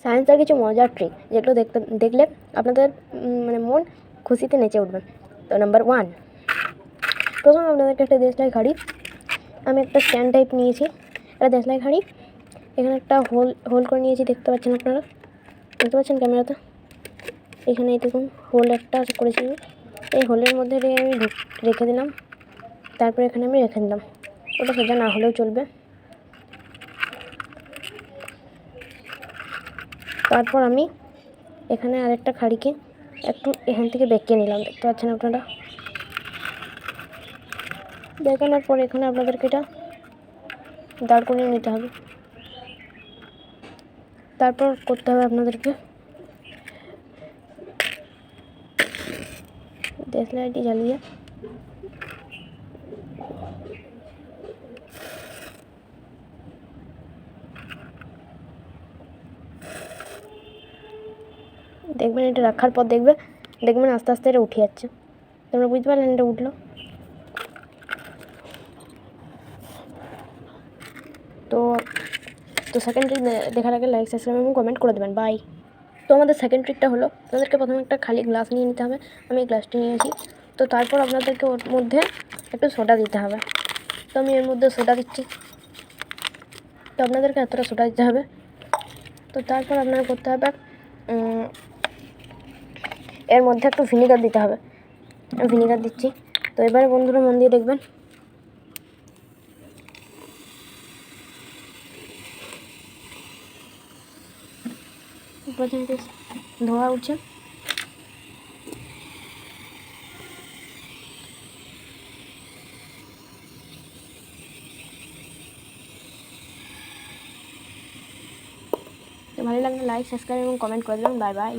সায়েন্সের কিছু মজার ট্রিক যেগুলো দেখলে আপনাদের মানে মন খুশিতে নেচে উঠবে। তো নাম্বার 1, প্রথমে আপনাদেরকে একটা দেশলাই ঘাড়ি, আমি একটা স্ট্যান্ড টাইপ নিয়েছি, একটা দেশলাই ঘাড়ি, এখানে একটা হোল করে নিয়েছি, দেখতে পাচ্ছেন আপনারা, দেখতে পাচ্ছেন ক্যামেরাতে, এখানে দেখুন হোল একটা করেছি, এই হোলের মধ্যে আমি রেখে দিলাম, তারপরে এখানে আমি রেখে দিলাম, ওটা সোজা না হলেও চলবে। তারপর আমি এখানে আরেকটা খাড়িকে একটু এখান থেকে বেঁকিয়ে নিলাম, দেখতে পাচ্ছেন আপনারা। বেঁকানোর পর এখানে আপনাদেরকে এটা দাঁড় করিয়ে নিতে হবে। তারপর করতে হবে আপনাদেরকে দেশলাইটি জ্বালিয়ে দেখবেন, এটা রাখার পর দেখবেন আস্তে আস্তে এটা উঠে যাচ্ছে। তোমরা বুঝতে পারলেন এটা উঠলো। তো সেকেন্ড ট্রিক দেখার আগে লাইক, সাবস্ক্রাইব এবং কমেন্ট করে দেবেন। বাই। তো আমাদের সেকেন্ড ট্রিকটা হলো, আপনাদেরকে প্রথমে একটা খালি গ্লাস নিয়ে নিতে হবে, আমি এই গ্লাসটি নিয়েছি। তো তারপর আপনাদেরকে ওর মধ্যে একটু সোডা দিতে হবে। তো আমি এর মধ্যে সোডা দিচ্ছি, তো আপনাদেরকে এতটা সোডা দিতে হবে। তো তারপর আপনার করতে হবে এর মধ্যে একটু ভিনিগার দিতে হবে, আমি ভিনিগার দিচ্ছি। তো এবারে বন্ধুরা মন দিয়ে দেখবেন, ধোয়া উঠছে। তো ভালো লাগলে লাইক, সাবস্ক্রাইব এবং কমেন্ট করে দেবেন। Bye bye.